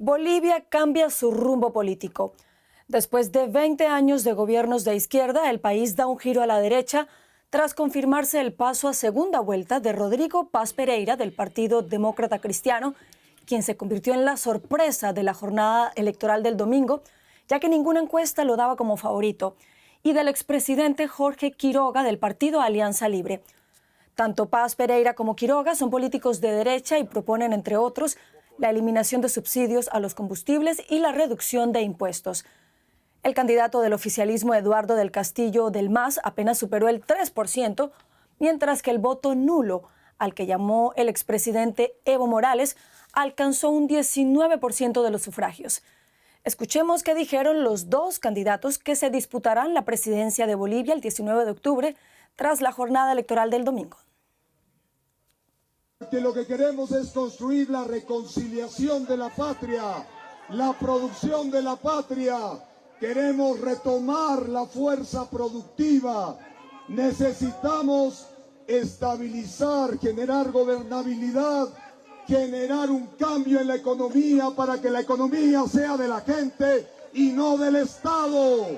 Bolivia cambia su rumbo político. Después de 20 años de gobiernos de izquierda, el país da un giro a la derecha tras confirmarse el paso a segunda vuelta de Rodrigo Paz Pereira del Partido Demócrata Cristiano, quien se convirtió en la sorpresa de la jornada electoral del domingo, ya que ninguna encuesta lo daba como favorito, y del expresidente Jorge Quiroga del Partido Alianza Libre. Tanto Paz Pereira como Quiroga son políticos de derecha y proponen, entre otros, la eliminación de subsidios a los combustibles y la reducción de impuestos. El candidato del oficialismo, Eduardo del Castillo del MAS, apenas superó el 3%, mientras que el voto nulo, al que llamó el expresidente Evo Morales, alcanzó un 19% de los sufragios. Escuchemos qué dijeron los dos candidatos que se disputarán la presidencia de Bolivia el 19 de octubre, tras la jornada electoral del domingo. Que lo que queremos es construir la reconciliación de la patria, la producción de la patria. Queremos retomar la fuerza productiva. Necesitamos estabilizar, generar gobernabilidad, generar un cambio en la economía para que la economía sea de la gente y no del Estado.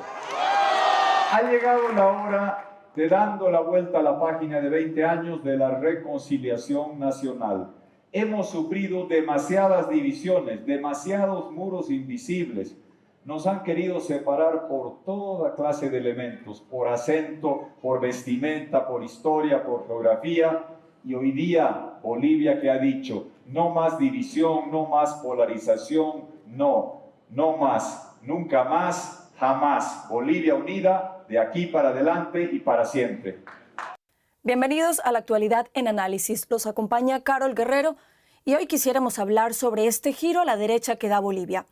Ha llegado la hora de dando la vuelta a la página de 20 años de la reconciliación nacional. Hemos sufrido demasiadas divisiones, demasiados muros invisibles. Nos han querido separar por toda clase de elementos, por acento, por vestimenta, por historia, por geografía. Y hoy día Bolivia, que ha dicho, no más división, no más polarización, no más, nunca más, jamás. Bolivia unida, de aquí para adelante y para siempre. Bienvenidos a La Actualidad en Análisis. Los acompaña Carol Guerrero y hoy quisiéramos hablar sobre este giro a la derecha que da Bolivia.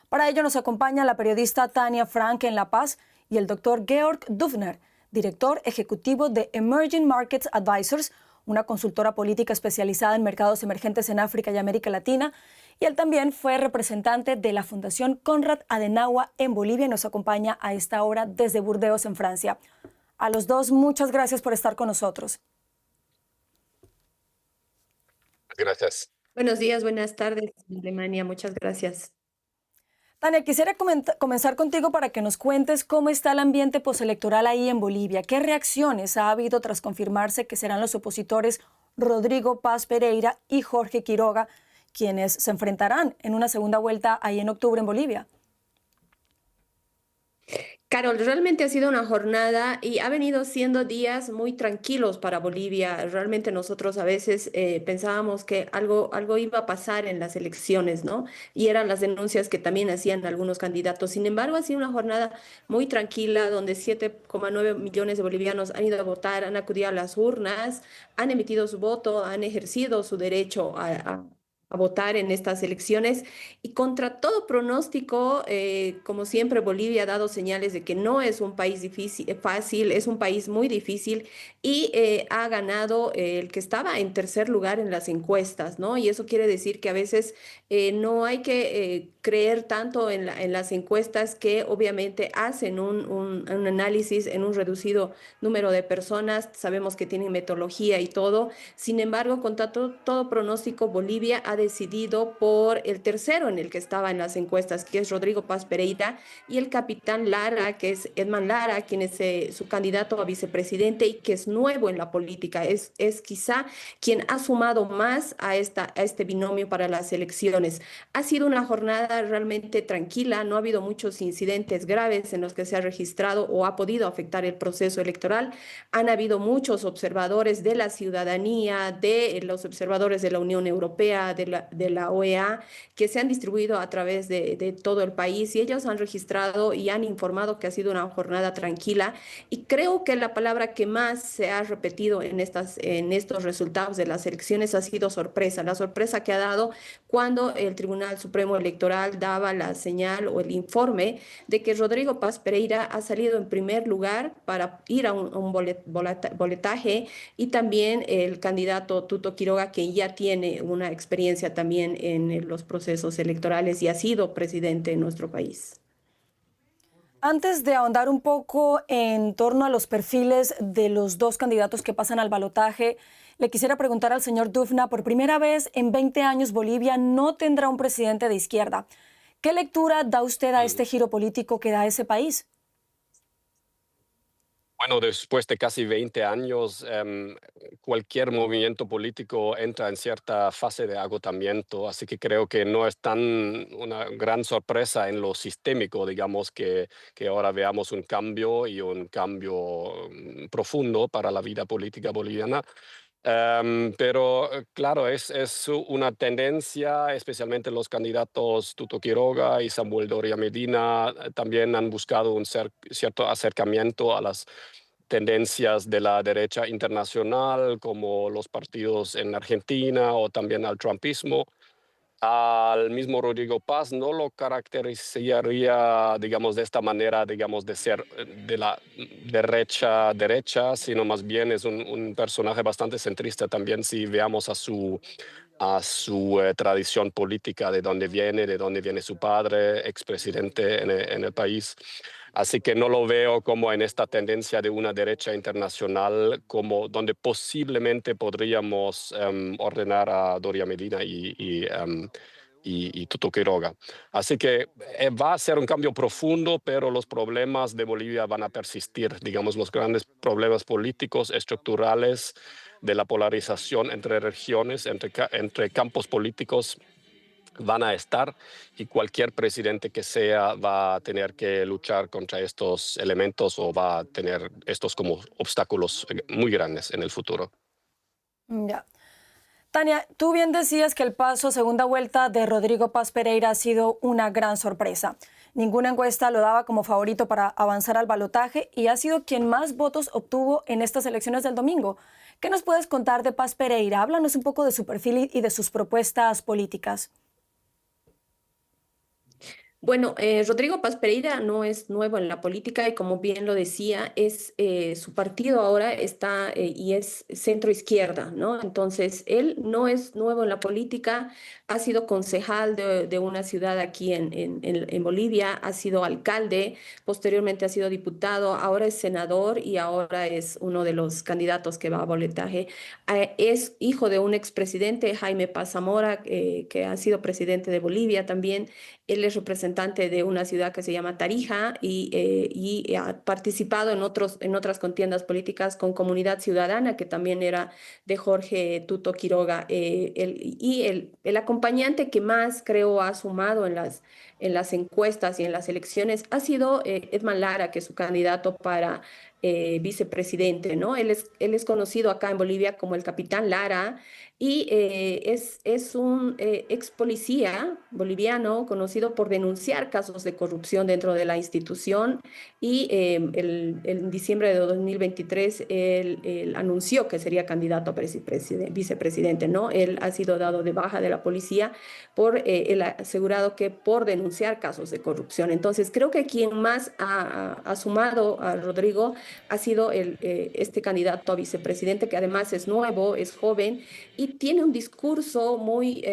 Para ello nos acompaña la periodista Tania Frank en La Paz y el doctor Georg Dufner, director ejecutivo de Emerging Markets Advisors, una consultora política especializada en mercados emergentes en África y América Latina, y él también fue representante de la Fundación Konrad Adenauer en Bolivia y nos acompaña a esta hora desde Burdeos, en Francia. A los dos, muchas gracias por estar con nosotros. Gracias. Buenos días, buenas tardes, Alemania. Muchas gracias. Tania, quisiera comenzar contigo para que nos cuentes cómo está el ambiente postelectoral ahí en Bolivia. ¿Qué reacciones ha habido tras confirmarse que serán los opositores Rodrigo Paz Pereira y Jorge Quiroga quienes se enfrentarán en una segunda vuelta ahí en octubre en Bolivia? Carol, realmente ha sido una jornada y ha venido siendo días muy tranquilos para Bolivia. Realmente nosotros a veces pensábamos que algo iba a pasar en las elecciones, ¿no? Y eran las denuncias que también hacían algunos candidatos. Sin embargo, ha sido una jornada muy tranquila donde 7,9 millones de bolivianos han ido a votar, han acudido a las urnas, han emitido su voto, han ejercido su derecho a votar en estas elecciones y contra todo pronóstico, como siempre, Bolivia ha dado señales de que no es un país fácil, es un país muy difícil y ha ganado el que estaba en tercer lugar en las encuestas, ¿no? Y eso quiere decir que a veces no hay que creer tanto en las encuestas que obviamente hacen un análisis en un reducido número de personas, sabemos que tienen metodología y todo, sin embargo, contra todo pronóstico, Bolivia ha decidido por el tercero en el que estaba en las encuestas, que es Rodrigo Paz Pereira, y el capitán Lara, que es Edman Lara, quien es su candidato a vicepresidente y que es nuevo en la política, es quizá quien ha sumado más a este binomio para las elecciones. Ha sido una jornada realmente tranquila, no ha habido muchos incidentes graves en los que se ha registrado o ha podido afectar el proceso electoral. Han habido muchos observadores de la ciudadanía, de los observadores de la Unión Europea, de la OEA, que se han distribuido a través de todo el país y ellos han registrado y han informado que ha sido una jornada tranquila y creo que la palabra que más se ha repetido en estos resultados de las elecciones ha sido sorpresa, la sorpresa que ha dado cuando el Tribunal Supremo Electoral daba la señal o el informe de que Rodrigo Paz Pereira ha salido en primer lugar para ir a un boletaje y también el candidato Tuto Quiroga, que ya tiene una experiencia también en los procesos electorales y ha sido presidente en nuestro país. Antes de ahondar un poco en torno a los perfiles de los dos candidatos que pasan al balotaje, Le quisiera preguntar al señor Dufna, por primera vez en 20 años Bolivia no tendrá un presidente de izquierda. ¿Qué lectura da usted a este giro político que da ese país? Bueno, después de casi 20 años, cualquier movimiento político entra en cierta fase de agotamiento, así que creo que no es tan una gran sorpresa en lo sistémico, digamos, que ahora veamos un cambio y un cambio profundo para la vida política boliviana. Pero claro, es una tendencia, especialmente los candidatos Tuto Quiroga y Samuel Doria Medina también han buscado un cierto acercamiento a las tendencias de la derecha internacional, como los partidos en Argentina o también al trumpismo. Al mismo Rodrigo Paz no lo caracterizaría, digamos, de esta manera, digamos, de ser de la derecha, sino más bien es un personaje bastante centrista también si veamos a su tradición política, de dónde viene su padre, expresidente en el país. Así que no lo veo como en esta tendencia de una derecha internacional, como donde posiblemente podríamos ordenar a Doria Medina y Tuto Quiroga. Así que va a ser un cambio profundo, pero los problemas de Bolivia van a persistir, digamos, los grandes problemas políticos, estructurales, de la polarización entre regiones, entre campos políticos, van a estar, y cualquier presidente que sea va a tener que luchar contra estos elementos o va a tener estos como obstáculos muy grandes en el futuro. Ya. Tania, tú bien decías que el paso a segunda vuelta de Rodrigo Paz Pereira ha sido una gran sorpresa. Ninguna encuesta lo daba como favorito para avanzar al balotaje y ha sido quien más votos obtuvo en estas elecciones del domingo. ¿Qué nos puedes contar de Paz Pereira? Háblanos un poco de su perfil y de sus propuestas políticas. Bueno, Rodrigo Paz Pereira no es nuevo en la política y como bien lo decía, su partido ahora está y es centro izquierda, ¿no? Entonces, él no es nuevo en la política, ha sido concejal de una ciudad aquí en Bolivia, ha sido alcalde, posteriormente ha sido diputado, ahora es senador y ahora es uno de los candidatos que va a boletaje. Es hijo de un expresidente, Jaime Paz Zamora, que ha sido presidente de Bolivia también. Él es representante de una ciudad que se llama Tarija y ha participado en otras contiendas políticas con Comunidad Ciudadana, que también era de Jorge Tuto Quiroga. El acompañante que más, creo, ha sumado en las encuestas y en las elecciones ha sido Edman Lara, que es su candidato para vicepresidente, ¿no? Él es conocido acá en Bolivia como el Capitán Lara y es un ex policía boliviano conocido por denunciar casos de corrupción dentro de la institución y en diciembre de 2023 él anunció que sería candidato a vicepresidente, ¿no? Él ha sido dado de baja de la policía por él ha asegurado que por denunciar casos de corrupción. Entonces creo que quien más ha sumado a Rodrigo ha sido este candidato a vicepresidente, que además es nuevo, es joven y tiene un discurso muy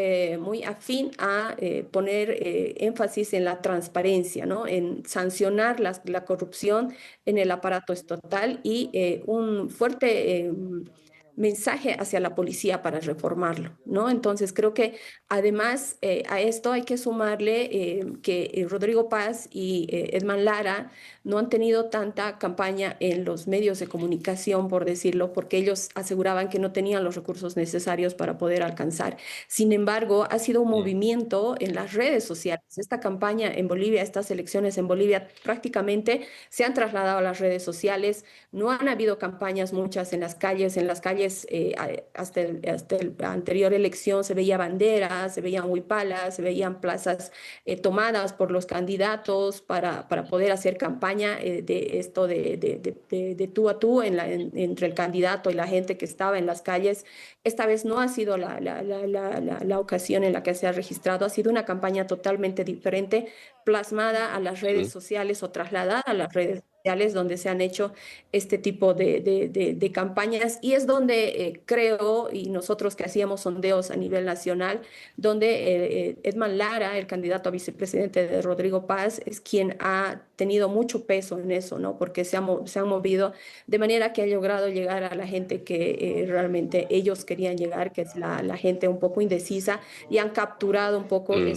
afín a poner énfasis en la transparencia, ¿no? En sancionar la corrupción en el aparato estatal y un fuerte mensaje hacia la policía para reformarlo, ¿no? Entonces creo que además a esto hay que sumarle que Rodrigo Paz y Edman Lara no han tenido tanta campaña en los medios de comunicación, por decirlo, porque ellos aseguraban que no tenían los recursos necesarios para poder alcanzar. Sin embargo, ha sido un movimiento en las redes sociales. Esta campaña en Bolivia, estas elecciones en Bolivia prácticamente se han trasladado a las redes sociales. No han habido campañas muchas en las calles. En las calles hasta la anterior elección se veía banderas, se veían huipalas, se veían plazas tomadas por los candidatos para poder hacer campaña de esto de tú a tú entre el candidato y la gente que estaba en las calles. Esta vez no ha sido la ocasión en la que se ha registrado, ha sido una campaña totalmente diferente, plasmada a las redes sociales o trasladada a las redes sociales donde se han hecho este tipo de campañas y es donde creo, y nosotros que hacíamos sondeos a nivel nacional, donde Edman Lara, el candidato a vicepresidente de Rodrigo Paz, es quien ha tenido mucho peso en eso, ¿no? Porque se han movido de manera que ha logrado llegar a la gente que realmente ellos querían llegar, que es la gente un poco indecisa, y han capturado un poco Mm,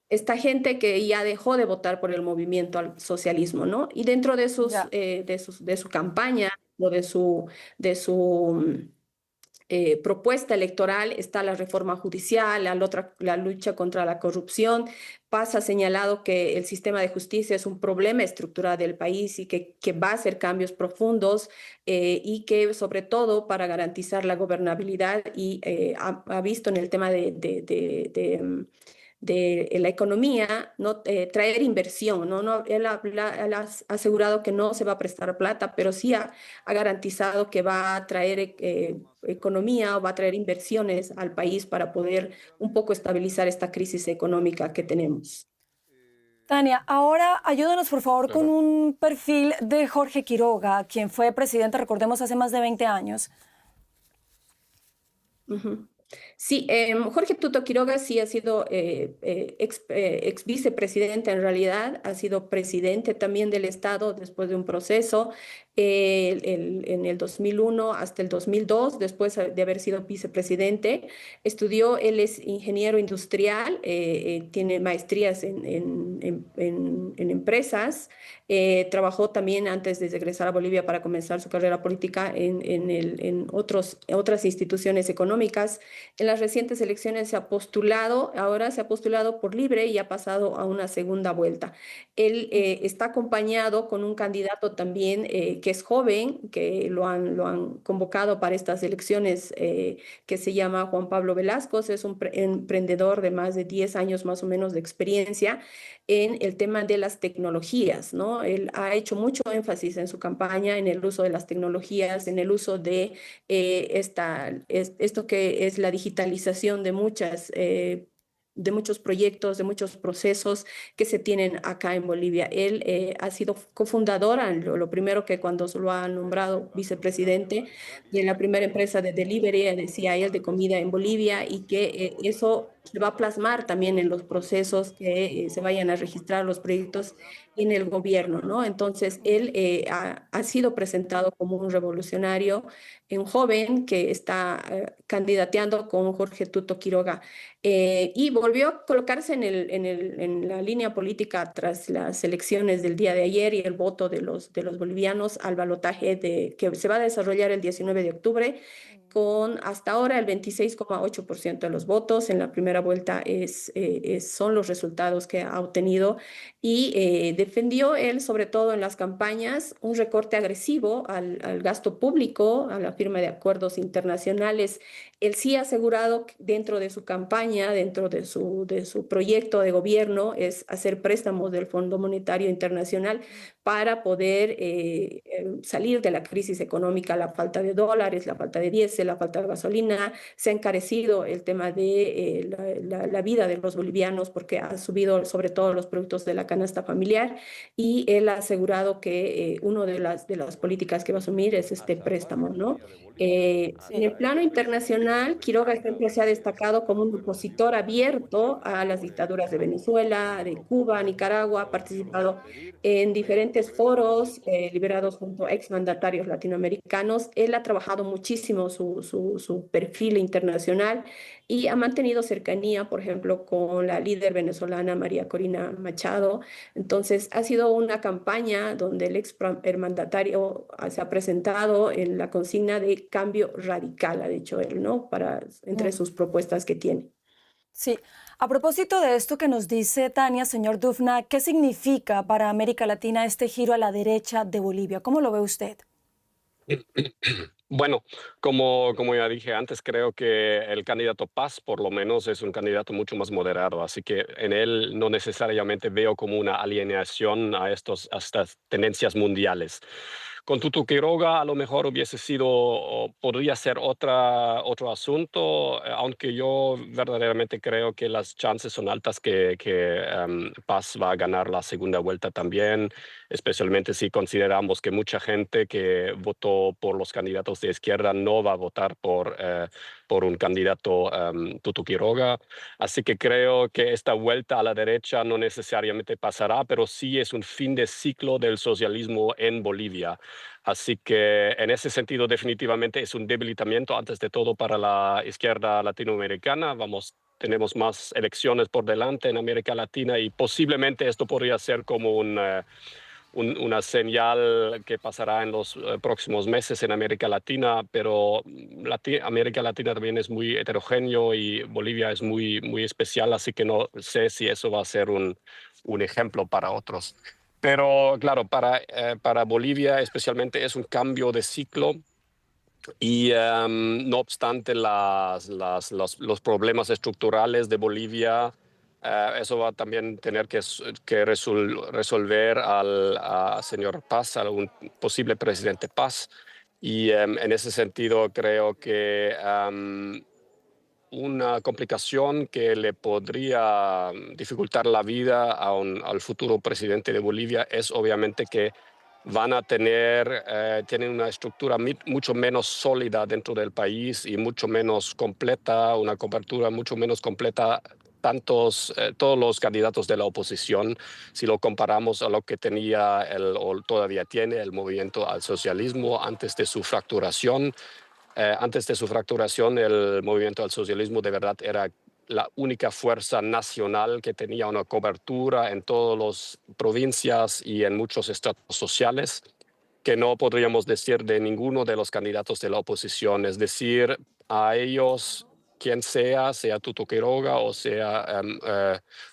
esta gente que ya dejó de votar por el movimiento al socialismo, ¿no? Y dentro Ya. de su campaña o de su propuesta electoral está la reforma judicial, la lucha contra la corrupción. Paz ha señalado que el sistema de justicia es un problema estructural del país y que va a hacer cambios profundos y que sobre todo para garantizar la gobernabilidad y ha visto en el tema de la economía, ¿no? Traer inversión, ¿no? No, él ha asegurado que no se va a prestar plata, pero sí ha garantizado que va a traer economía o va a traer inversiones al país para poder un poco estabilizar esta crisis económica que tenemos. Tania, ahora ayúdanos por favor con claro. un perfil de Jorge Quiroga, quien fue presidente, recordemos, hace más de 20 años. Ujú. Sí, Jorge Tuto Quiroga sí ha sido ex vicepresidente en realidad, ha sido presidente también del Estado después de un proceso en el 2001 hasta el 2002, después de haber sido vicepresidente. Estudió, él es ingeniero industrial, tiene maestrías en empresas, trabajó también antes de regresar a Bolivia para comenzar su carrera política en otras instituciones económicas. En las recientes elecciones se ha postulado, ahora se ha postulado por libre y ha pasado a una segunda vuelta. Él está acompañado con un candidato también que es joven, que lo han convocado para estas elecciones, que se llama Juan Pablo Velasco, es un emprendedor de más de 10 años más o menos de experiencia en el tema de las tecnologías, ¿no? Él ha hecho mucho énfasis en su campaña en el uso de las tecnologías, en el uso de esto que es la digitalización de muchos proyectos, de muchos procesos que se tienen acá en Bolivia. Él ha sido cofundadora, lo primero que cuando se lo ha nombrado vicepresidente de la primera empresa de delivery, decía él, de comida en Bolivia, y que eso se va a plasmar también en los procesos que se vayan a registrar los proyectos en el gobierno, ¿no? Entonces, él ha sido presentado como un revolucionario, un joven que está candidateando con Jorge Tuto Quiroga y volvió a colocarse en la línea política tras las elecciones del día de ayer y el voto de los bolivianos al balotaje que se va a desarrollar el 19 de octubre con hasta ahora el 26,8% de los votos. En la primera vuelta son los resultados que ha obtenido y defendió él, sobre todo en las campañas, un recorte agresivo al gasto público, a la firma de acuerdos internacionales. Él sí ha asegurado que dentro de su campaña, dentro de su proyecto de gobierno, es hacer préstamos del Fondo Monetario Internacional para poder salir de la crisis económica, la falta de dólares, la falta de diésel, la falta de gasolina. Se ha encarecido el tema de la vida de los bolivianos porque ha subido sobre todo los productos de la canasta familiar y él ha asegurado que una de las políticas que va a asumir es este préstamo, ¿no? En Sí. el plano internacional, Quiroga siempre se ha destacado como un opositor abierto a las dictaduras de Venezuela, de Cuba, Nicaragua, ha participado en diferentes foros liberados junto a exmandatarios latinoamericanos. Él ha trabajado muchísimo su perfil internacional y ha mantenido cercanía, por ejemplo, con la líder venezolana María Corina Machado. Entonces, ha sido una campaña donde el mandatario se ha presentado en la consigna de cambio radical, ha dicho él, ¿no? Entre Mm. sus propuestas que tiene. Sí. A propósito de esto que nos dice Tania, señor Dufna, ¿qué significa para América Latina este giro a la derecha de Bolivia? ¿Cómo lo ve usted? Bueno, como ya dije antes, creo que el candidato Paz, por lo menos, es un candidato mucho más moderado, así que en él no necesariamente veo como una alienación a estas tendencias mundiales. Con Tuto Quiroga a lo mejor hubiese sido, o podría ser otro asunto, aunque yo verdaderamente creo que las chances son altas que Paz va a ganar la segunda vuelta también, especialmente si consideramos que mucha gente que votó por los candidatos de izquierda no va a votar por un candidato Tuto Quiroga. Así que creo que esta vuelta a la derecha no necesariamente pasará, pero sí es un fin de ciclo del socialismo en Bolivia. Así que en ese sentido definitivamente es un debilitamiento antes de todo para la izquierda latinoamericana. Tenemos más elecciones por delante en América Latina y posiblemente esto podría ser como una señal que pasará en los próximos meses en América Latina, pero América Latina también es muy heterogéneo y Bolivia es muy especial, así que no sé si eso va a ser un ejemplo para otros. Pero claro, para Bolivia especialmente es un cambio de ciclo y no obstante los problemas estructurales de Bolivia, eso va a también tener que resolver al señor Paz, a un posible presidente Paz. Y en ese sentido creo que una complicación que le podría dificultar la vida al futuro presidente de Bolivia es obviamente que tienen una estructura mucho menos sólida dentro del país y mucho menos completa, una cobertura mucho menos completa, todos los candidatos de la oposición, si lo comparamos a lo que tenía o todavía tiene el movimiento al socialismo antes de su fracturación. Antes de su fracturación, el movimiento al socialismo de verdad era la única fuerza nacional que tenía una cobertura en todas las provincias y en muchos estratos sociales, que no podríamos decir de ninguno de los candidatos de la oposición. Es decir, a ellos, quien sea Tuto Quiroga o sea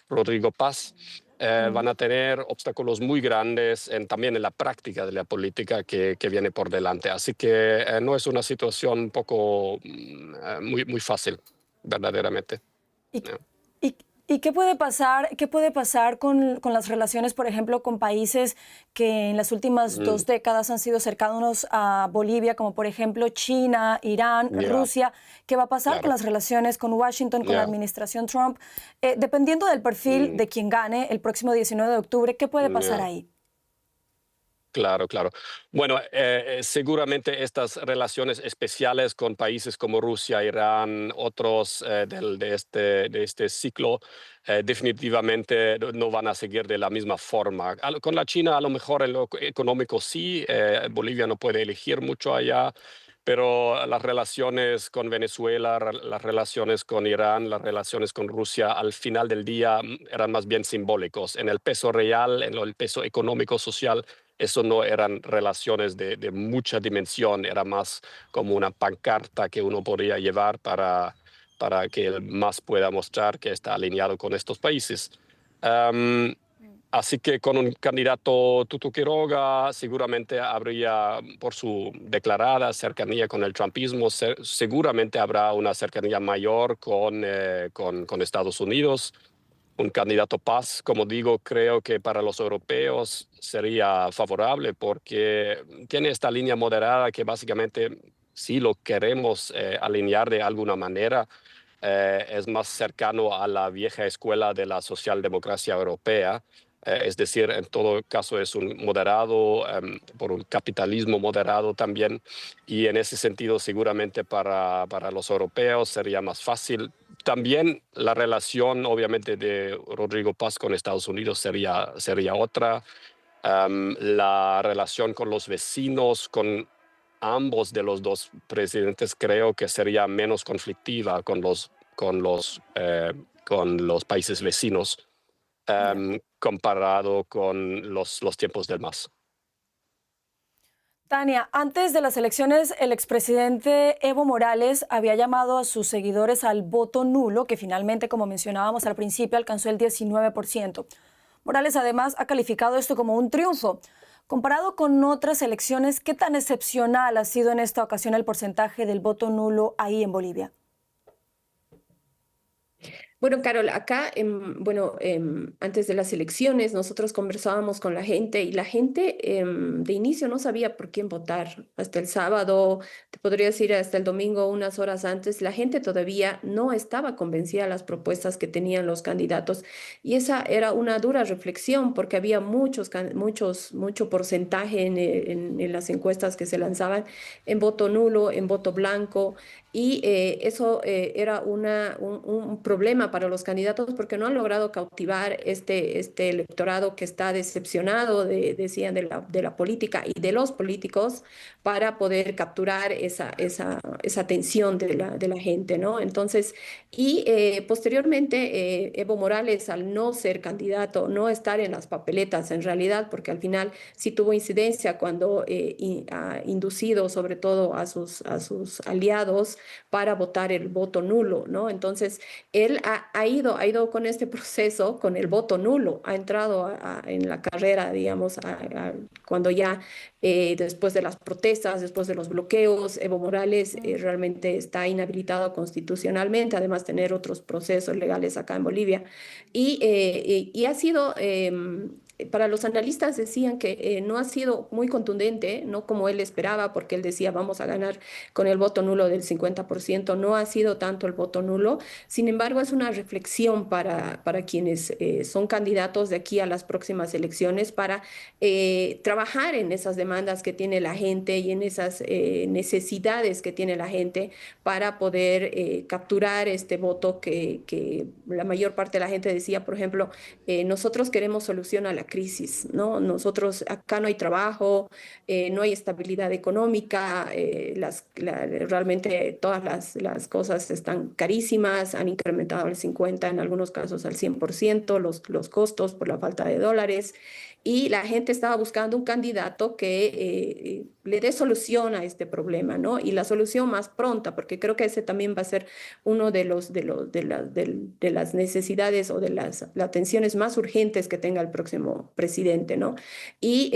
Rodrigo Paz, van a tener obstáculos muy grandes también en la práctica de la política que viene por delante. Así que no es una situación un poco muy fácil, verdaderamente. ¿Y, y qué puede pasar con las relaciones, por ejemplo, con países que en las últimas 2 décadas han sido cercanos a Bolivia, como por ejemplo China, Irán, Rusia? ¿Qué va a pasar con las relaciones con Washington, con la administración Trump? Dependiendo del perfil de quien gane el próximo 19 de octubre, ¿qué puede pasar ahí? Claro. Bueno, seguramente estas relaciones especiales con países como Rusia, Irán, otros de este ciclo, definitivamente no van a seguir de la misma forma. Con la China a lo mejor en lo económico sí, Bolivia no puede elegir mucho allá, pero las relaciones con Venezuela, las relaciones con Irán, las relaciones con Rusia, al final del día eran más bien simbólicos. En el peso real, en el peso económico, social, eso no eran relaciones de mucha dimensión, era más como una pancarta que uno podría llevar para que el MAS pueda mostrar que está alineado con estos países. Así que con un candidato Tuto Quiroga seguramente habría, por su declarada cercanía con el trumpismo, seguramente habrá una cercanía mayor con Estados Unidos. Un candidato Paz, como digo, creo que para los europeos sería favorable porque tiene esta línea moderada que básicamente, si lo queremos alinear de alguna manera, es más cercano a la vieja escuela de la socialdemocracia europea. Es decir, en todo caso es un moderado, por un capitalismo moderado también, y en ese sentido seguramente para los europeos sería más fácil. También la relación, obviamente, de Rodrigo Paz con Estados Unidos sería otra. La relación con los vecinos, con ambos de los dos presidentes, creo que sería menos conflictiva con los países vecinos, comparado con los tiempos del MAS. Tania, antes de las elecciones, el expresidente Evo Morales había llamado a sus seguidores al voto nulo, que finalmente, como mencionábamos al principio, alcanzó el 19%. Morales, además, ha calificado esto como un triunfo. Comparado con otras elecciones, ¿qué tan excepcional ha sido en esta ocasión el porcentaje del voto nulo ahí en Bolivia? Bueno, Carol, acá, antes de las elecciones, nosotros conversábamos con la gente y la gente de inicio no sabía por quién votar. Hasta el sábado, te podría decir hasta el domingo, unas horas antes, la gente todavía no estaba convencida de las propuestas que tenían los candidatos. Y esa era una dura reflexión porque había mucho porcentaje en las encuestas que se lanzaban en voto nulo, en voto blanco. Y eso era un problema para los candidatos porque no han logrado cautivar este electorado que está decepcionado, decían, de la política y de los políticos para poder capturar esa atención de la gente, ¿no? Entonces, y posteriormente, Evo Morales, al no ser candidato, no estar en las papeletas en realidad, porque al final sí tuvo incidencia cuando ha inducido sobre todo a sus aliados para votar el voto nulo, ¿no? Entonces, él ha ido con este proceso, con el voto nulo, ha entrado en la carrera, digamos, cuando ya después de las protestas, después de los bloqueos, Evo Morales realmente está inhabilitado constitucionalmente, además tener otros procesos legales acá en Bolivia. Y ha sido para los analistas decían que no ha sido muy contundente, no como él esperaba, porque él decía vamos a ganar con el voto nulo del 50%, no ha sido tanto el voto nulo. Sin embargo, es una reflexión para quienes son candidatos de aquí a las próximas elecciones para trabajar en esas demandas que tiene la gente y en esas necesidades que tiene la gente para poder capturar este voto que la mayor parte de la gente decía, por ejemplo, nosotros queremos solución a la crisis, ¿no? Nosotros acá no hay trabajo, no hay estabilidad económica, realmente todas las cosas están carísimas, han incrementado al 50, en algunos casos al 100%, los costos por la falta de dólares. Y la gente estaba buscando un candidato que le dé solución a este problema, ¿no? Y la solución más pronta, porque creo que ese también va a ser uno de las necesidades o de las tensiones más urgentes que tenga el próximo presidente, ¿no? Y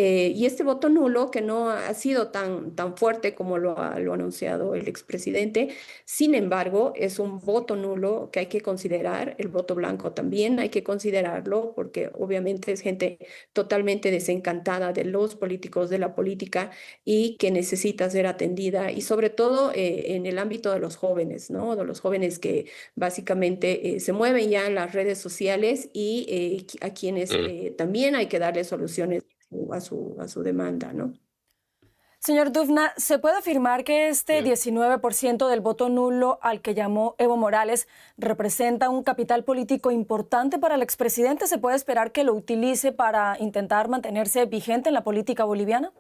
este voto nulo, que no ha sido tan fuerte como lo ha anunciado el expresidente, sin embargo, es un voto nulo que hay que considerar, el voto blanco también hay que considerarlo, porque obviamente es gente totalmente desencantada de los políticos, de la política y que necesita ser atendida y sobre todo en el ámbito de los jóvenes, ¿no? De los jóvenes que básicamente se mueven ya en las redes sociales y a quienes Mm. también hay que darle soluciones a su demanda, ¿no? Señor Duvna, ¿se puede afirmar que este Bien. 19% del voto nulo al que llamó Evo Morales representa un capital político importante para el expresidente? ¿Se puede esperar que lo utilice para intentar mantenerse vigente en la política boliviana?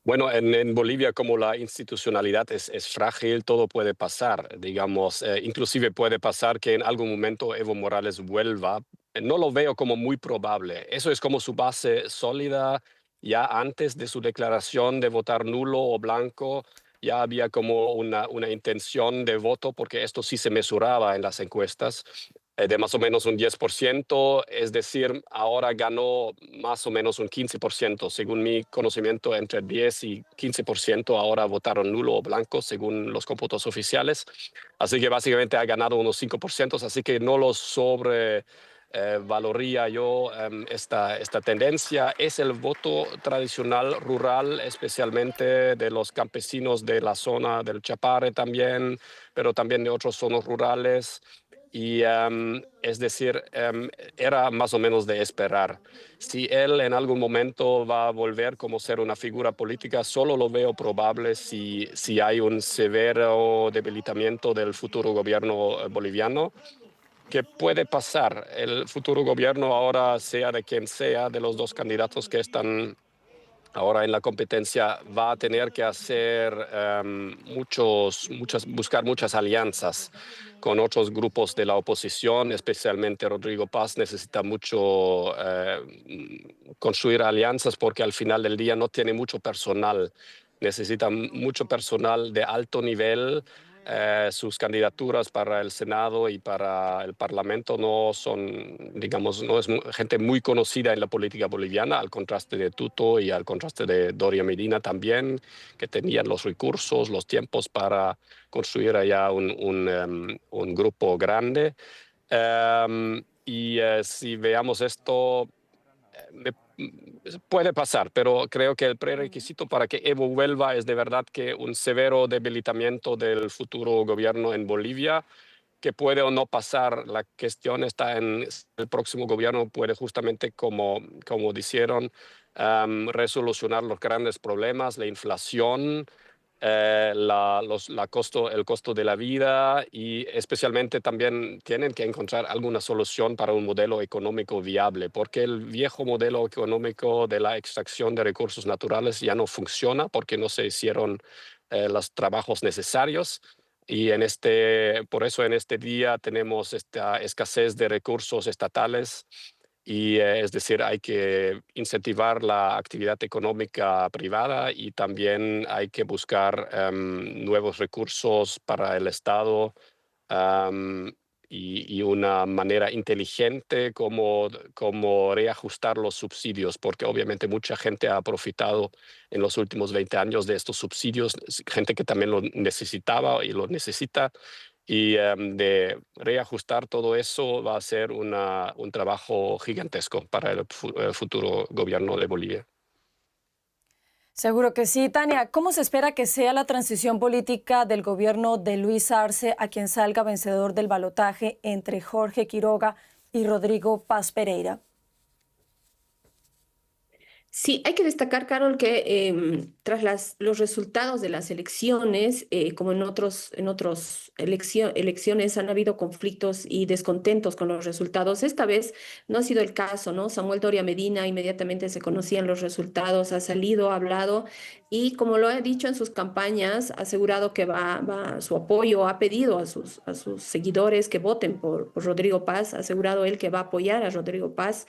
Bueno, en Bolivia, como la institucionalidad es frágil, todo puede pasar, digamos, inclusive puede pasar que en algún momento Evo Morales vuelva. No lo veo como muy probable. Eso es como su base sólida. Ya antes de su declaración de votar nulo o blanco, ya había como una intención de voto, porque esto sí se mesuraba en las encuestas, de más o menos un 10%, es decir, ahora ganó más o menos un 15%, según mi conocimiento, entre 10 y 15% ahora votaron nulo o blanco, según los cómputos oficiales. Así que básicamente ha ganado unos 5%, así que no lo valoría yo esta tendencia. Es el voto tradicional rural, especialmente de los campesinos de la zona del Chapare también, pero también de otras zonas rurales. Y es decir, era más o menos de esperar. Si él en algún momento va a volver como ser una figura política, solo lo veo probable si hay un severo debilitamiento del futuro gobierno boliviano. ¿Qué puede pasar? El futuro gobierno ahora, sea de quien sea, de los dos candidatos que están ahora en la competencia, va a tener que hacer buscar muchas alianzas con otros grupos de la oposición, especialmente Rodrigo Paz necesita mucho construir alianzas porque al final del día no tiene mucho personal. Necesita mucho personal de alto nivel sus candidaturas para el Senado y para el Parlamento no son, digamos, no es gente muy conocida en la política boliviana, al contraste de Tuto y al contraste de Doria Medina también, que tenían los recursos, los tiempos para construir allá un grupo grande. Si veamos esto, me puede pasar, pero creo que el prerequisito para que Evo vuelva es de verdad que un severo debilitamiento del futuro gobierno en Bolivia, que puede o no pasar. La cuestión está en el próximo gobierno puede justamente, como dijeron, resolucionar los grandes problemas, la inflación, el costo de la vida, y especialmente también tienen que encontrar alguna solución para un modelo económico viable, porque el viejo modelo económico de la extracción de recursos naturales ya no funciona porque no se hicieron los trabajos necesarios. Y por eso en este día tenemos esta escasez de recursos estatales. Es decir, hay que incentivar la actividad económica privada y también hay que buscar nuevos recursos para el Estado, em, y una manera inteligente como reajustar los subsidios, porque obviamente mucha gente ha profitado en los últimos 20 años de estos subsidios, gente que también lo necesitaba y lo necesita. De reajustar todo eso va a ser un trabajo gigantesco para el futuro gobierno de Bolivia. Seguro que sí. Tania, ¿cómo se espera que sea la transición política del gobierno de Luis Arce a quien salga vencedor del balotaje entre Jorge Quiroga y Rodrigo Paz Pereira? Sí, hay que destacar, Carol, que tras los resultados de las elecciones, como en otros elecciones, han habido conflictos y descontentos con los resultados. Esta vez no ha sido el caso, ¿no? Samuel Doria Medina, inmediatamente se conocían los resultados, ha salido, ha hablado y, como lo ha dicho en sus campañas, ha asegurado que va su apoyo, ha pedido a sus seguidores que voten por Rodrigo Paz, ha asegurado él que va a apoyar a Rodrigo Paz.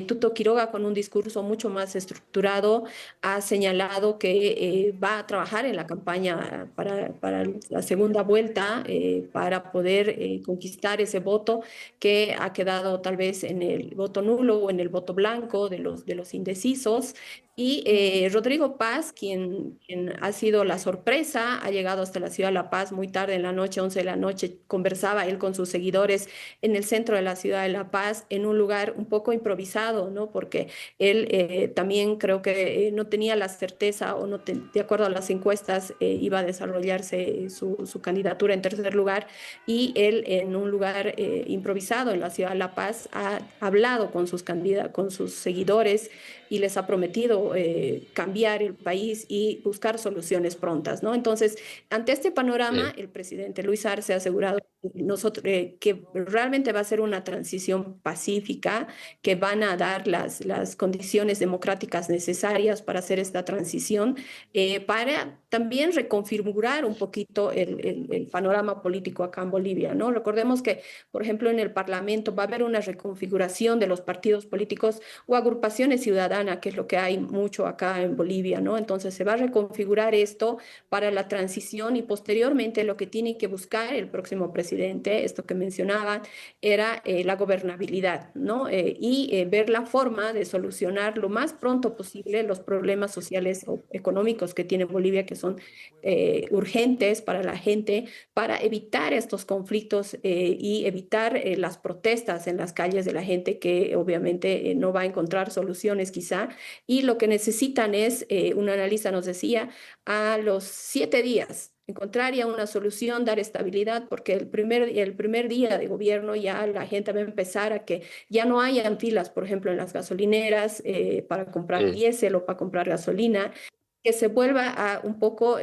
Tuto Quiroga, con un discurso mucho más estructurado, ha señalado que va a trabajar en la campaña para la segunda vuelta, para poder conquistar ese voto que ha quedado tal vez en el voto nulo o en el voto blanco de los indecisos. Y Rodrigo Paz, quien ha sido la sorpresa, ha llegado hasta la ciudad de La Paz muy tarde en la noche, 11 de la noche, conversaba él con sus seguidores en el centro de la ciudad de La Paz, en un lugar un poco improvisado, ¿no? Porque él también creo que no tenía la certeza, o no de acuerdo a las encuestas, iba a desarrollarse su candidatura en tercer lugar, y él en un lugar improvisado en la ciudad de La Paz ha hablado con sus seguidores y les ha prometido cambiar el país y buscar soluciones prontas, ¿no? Entonces, ante este panorama, el presidente Luis Arce ha asegurado que realmente va a ser una transición pacífica, que van a dar las condiciones democráticas necesarias para hacer esta transición, para también reconfigurar un poquito el panorama político acá en Bolivia, ¿no? Recordemos que, por ejemplo, en el Parlamento va a haber una reconfiguración de los partidos políticos o agrupaciones ciudadanas, que es lo que hay mucho acá en Bolivia, ¿no? Entonces se va a reconfigurar esto para la transición, y posteriormente lo que tiene que buscar el próximo presidente, esto que mencionaba, era la gobernabilidad, ¿no? Ver la forma de solucionar lo más pronto posible los problemas sociales o económicos que tiene Bolivia, que son urgentes para la gente, para evitar estos conflictos y evitar las protestas en las calles de la gente, que obviamente no va a encontrar soluciones quizá, y lo que necesitan es, un analista nos decía, a los 7 días encontrar ya una solución, dar estabilidad, porque el primer día de gobierno ya la gente va a empezar a que ya no hayan filas, por ejemplo, en las gasolineras para comprar diésel o para comprar gasolina, que se vuelva un poco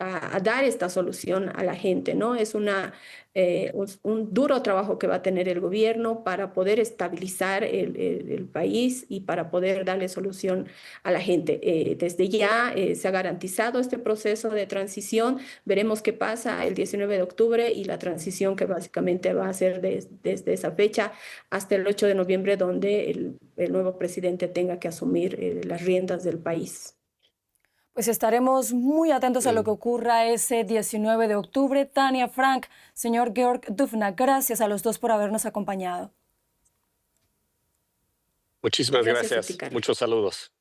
a dar esta solución a la gente, ¿no? Es un duro trabajo que va a tener el gobierno para poder estabilizar el país y para poder darle solución a la gente. Desde ya se ha garantizado este proceso de transición. Veremos qué pasa el 19 de octubre y la transición, que básicamente va a ser desde esa fecha hasta el 8 de noviembre, donde el nuevo presidente tenga que asumir las riendas del país. Pues estaremos muy atentos a lo que ocurra ese 19 de octubre. Tania, Frank, señor Georg Dufna, gracias a los dos por habernos acompañado. Muchísimas Gracias a gracias. ti, Carlos. Muchos saludos.